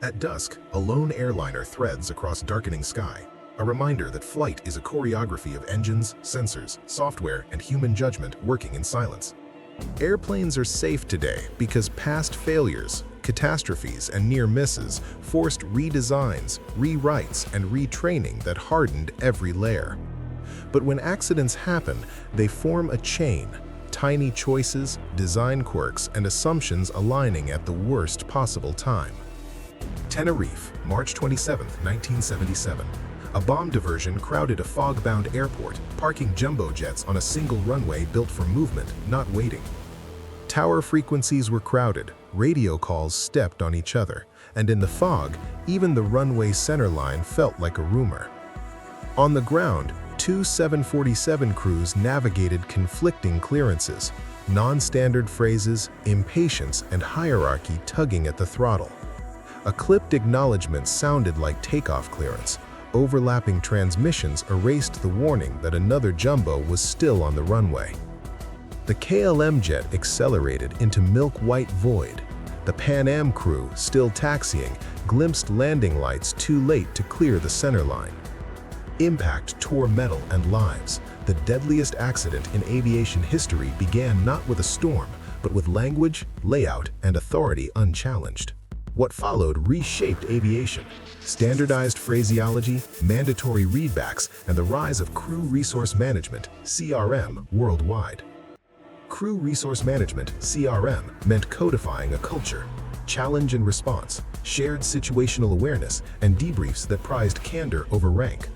At dusk, a lone airliner threads across darkening sky, a reminder that flight is a choreography of engines, sensors, software, and human judgment working in silence. Airplanes are safe today because past failures, catastrophes, and near misses forced redesigns, rewrites, and retraining that hardened every layer. But when accidents happen, they form a chain, tiny choices, design quirks, and assumptions aligning at the worst possible time. Tenerife, March 27, 1977. A bomb diversion crowded a fog-bound airport, parking jumbo jets on a single runway built for movement, not waiting. Tower frequencies were crowded, radio calls stepped on each other, and in the fog, even the runway centerline felt like a rumor. On the ground, two 747 crews navigated conflicting clearances, non-standard phrases, impatience, and hierarchy tugging at the throttle. A clipped acknowledgement sounded like takeoff clearance. Overlapping transmissions erased the warning that another jumbo was still on the runway. The KLM jet accelerated into milk-white void. The Pan Am crew, still taxiing, glimpsed landing lights too late to clear the centerline. Impact tore metal and lives. The deadliest accident in aviation history began not with a storm, but with language, layout, and authority unchallenged. What followed reshaped aviation. Standardized phraseology, mandatory readbacks, and the rise of crew resource management, CRM, worldwide. Crew resource management, CRM, meant codifying a culture. Challenge and response, shared situational awareness, and debriefs that prized candor over rank.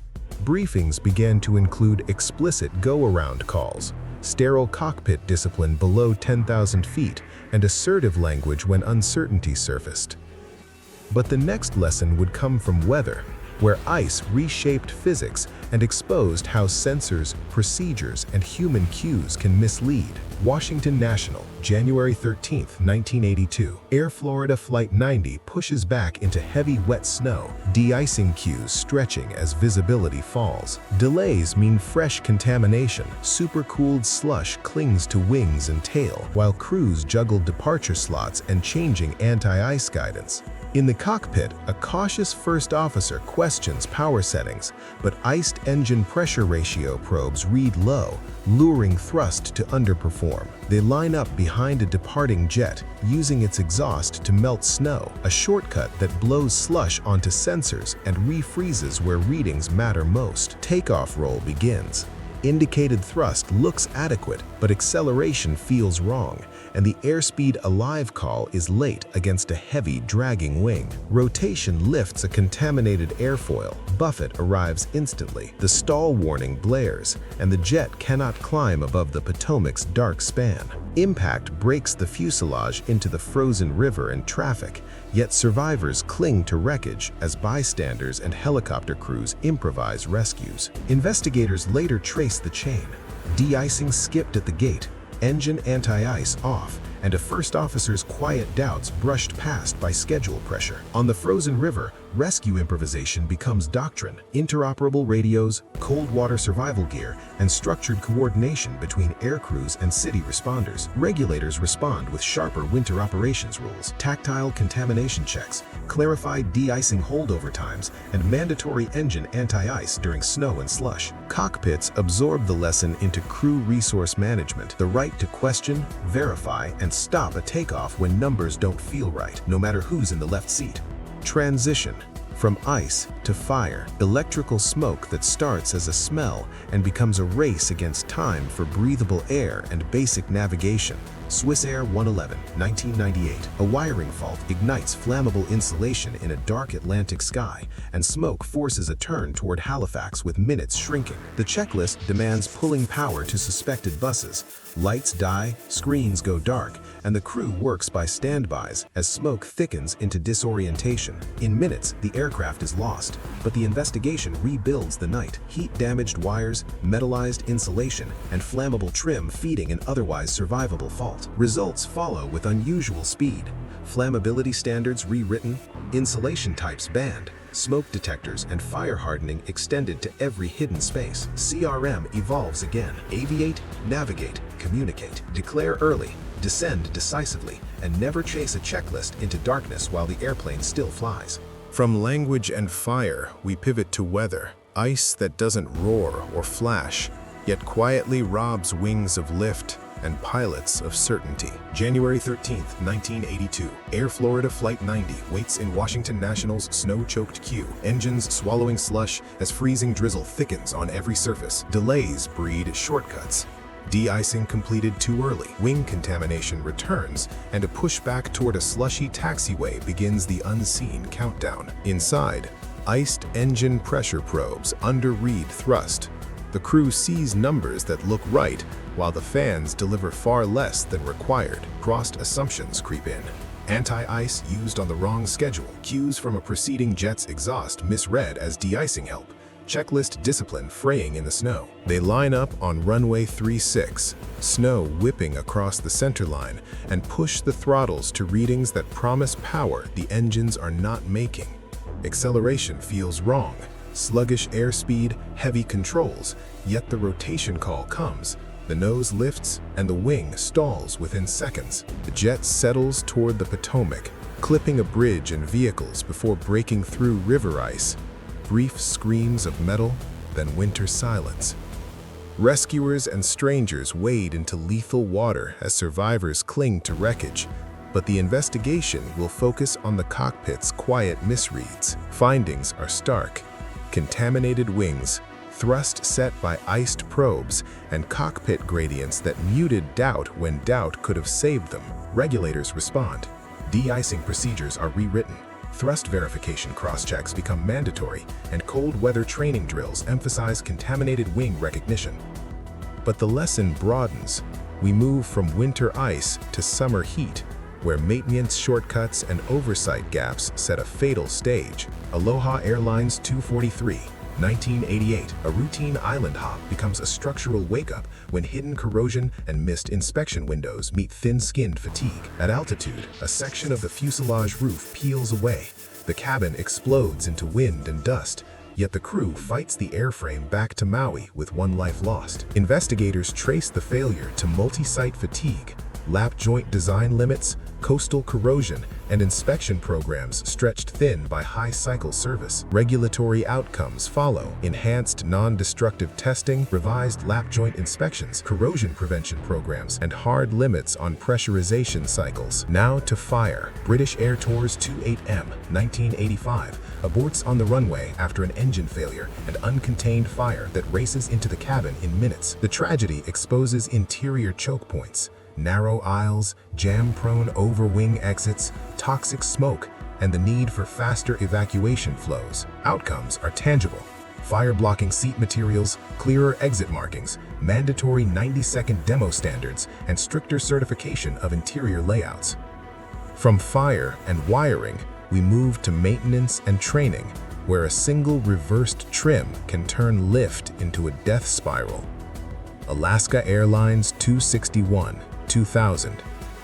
Briefings began to include explicit go-around calls, sterile cockpit discipline below 10,000 feet, and assertive language when uncertainty surfaced. But the next lesson would come from weather, where ice reshaped physics and exposed how sensors, procedures, and human cues can mislead. Washington National, January 13, 1982. Air Florida Flight 90 pushes back into heavy wet snow, de-icing cues stretching as visibility falls. Delays mean fresh contamination. Supercooled slush clings to wings and tail, while crews juggle departure slots and changing anti-ice guidance. In the cockpit, a cautious first officer questions power settings, but iced engine pressure ratio probes read low, luring thrust to underperform. They line up behind a departing jet, using its exhaust to melt snow, a shortcut that blows slush onto sensors and refreezes where readings matter most. Takeoff roll begins. Indicated thrust looks adequate, but acceleration feels wrong, and the airspeed alive call is late against a heavy, dragging wing. Rotation lifts a contaminated airfoil. Buffet arrives instantly. The stall warning blares, and the jet cannot climb above the Potomac's dark span. Impact breaks the fuselage into the frozen river and traffic, yet survivors cling to wreckage as bystanders and helicopter crews improvise rescues. Investigators later trace the chain. De-icing skipped at the gate, engine anti-ice off, and a first officer's quiet doubts brushed past by schedule pressure. On the frozen river, rescue improvisation becomes doctrine. Interoperable radios, cold water survival gear, and structured coordination between air crews and city responders. Regulators respond with sharper winter operations rules, tactile contamination checks, clarified de-icing holdover times, and mandatory engine anti-ice during snow and slush. Cockpits absorb the lesson into crew resource management, the right to question, verify, and stop a takeoff when numbers don't feel right, no matter who's in the left seat. Transition. From ice to fire, electrical smoke that starts as a smell and becomes a race against time for breathable air and basic navigation. Swissair 111, 1998. A wiring fault ignites flammable insulation in a dark Atlantic sky, and smoke forces a turn toward Halifax with minutes shrinking. The checklist demands pulling power to suspected buses. Lights die, screens go dark, and the crew works by standbys as smoke thickens into disorientation. In minutes, the aircraft is lost, but the investigation rebuilds the night. Heat-damaged wires, metallized insulation, and flammable trim feeding an otherwise survivable fault. Results follow with unusual speed. Flammability standards rewritten, insulation types banned, smoke detectors and fire hardening extended to every hidden space. CRM evolves again. Aviate, navigate, communicate. Declare early. Descend decisively and never chase a checklist into darkness while the airplane still flies. From language and fire, we pivot to weather. Ice that doesn't roar or flash, yet quietly robs wings of lift and pilots of certainty. January 13, 1982. Air Florida Flight 90 waits in Washington National's snow-choked queue. Engines swallowing slush as freezing drizzle thickens on every surface. Delays breed shortcuts. De-icing completed too early. Wing contamination returns, and a pushback toward a slushy taxiway begins the unseen countdown. Inside, iced engine pressure probes under-read thrust. The crew sees numbers that look right, while the fans deliver far less than required. Crossed assumptions creep in. Anti-ice used on the wrong schedule. Cues from a preceding jet's exhaust misread as de-icing help. Checklist discipline fraying in the snow. They line up on runway 36, snow whipping across the center line, and push the throttles to readings that promise power the engines are not making. Acceleration feels wrong. Sluggish airspeed, heavy controls, yet the rotation call comes. The nose lifts and the wing stalls within seconds. The jet settles toward the Potomac, clipping a bridge and vehicles before breaking through river ice. Brief screams of metal, then winter silence. Rescuers and strangers wade into lethal water as survivors cling to wreckage. But the investigation will focus on the cockpit's quiet misreads. Findings are stark. Contaminated wings, thrust set by iced probes, and cockpit gradients that muted doubt when doubt could have saved them. Regulators respond. De-icing procedures are rewritten. Thrust verification cross-checks become mandatory, and cold weather training drills emphasize contaminated wing recognition. But the lesson broadens. We move from winter ice to summer heat, where maintenance shortcuts and oversight gaps set a fatal stage. Aloha Airlines 243, 1988. A routine island hop becomes a structural wake-up when hidden corrosion and missed inspection windows meet thin-skinned fatigue. At altitude, a section of the fuselage roof peels away. The cabin explodes into wind and dust, yet the crew fights the airframe back to Maui with one life lost. Investigators trace the failure to multi-site fatigue, lap joint design limits, coastal corrosion, and inspection programs stretched thin by high cycle service. Regulatory outcomes follow: enhanced non-destructive testing, revised lap joint inspections, corrosion prevention programs, and hard limits on pressurization cycles. Now to fire. British Air Tours 28M, 1985, aborts on the runway after an engine failure and uncontained fire that races into the cabin in minutes. The tragedy exposes interior choke points, narrow aisles, jam-prone over-wing exits, toxic smoke, and the need for faster evacuation flows. Outcomes are tangible: fire-blocking seat materials, clearer exit markings, mandatory 90-second demo standards, and stricter certification of interior layouts. From fire and wiring, we move to maintenance and training, where a single reversed trim can turn lift into a death spiral. Alaska Airlines 261, 2000.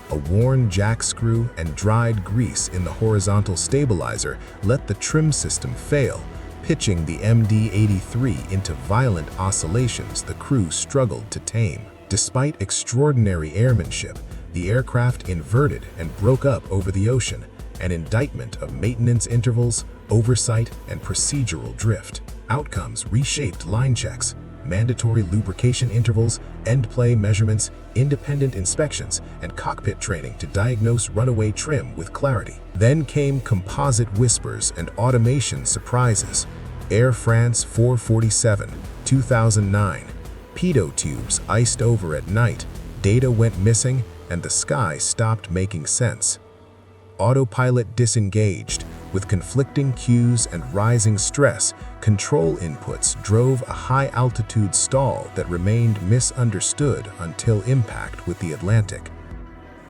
A worn jack screw and dried grease in the horizontal stabilizer let the trim system fail, pitching the MD-83 into violent oscillations the crew struggled to tame. Despite extraordinary airmanship, the aircraft inverted and broke up over the ocean, an indictment of maintenance intervals, oversight, and procedural drift. Outcomes reshaped line checks, mandatory lubrication intervals, end-play measurements, independent inspections, and cockpit training to diagnose runaway trim with clarity. Then came composite whispers and automation surprises. Air France 447, 2009. Pitot tubes iced over at night, data went missing, and the sky stopped making sense. Autopilot disengaged. With conflicting cues and rising stress, control inputs drove a high-altitude stall that remained misunderstood until impact with the Atlantic.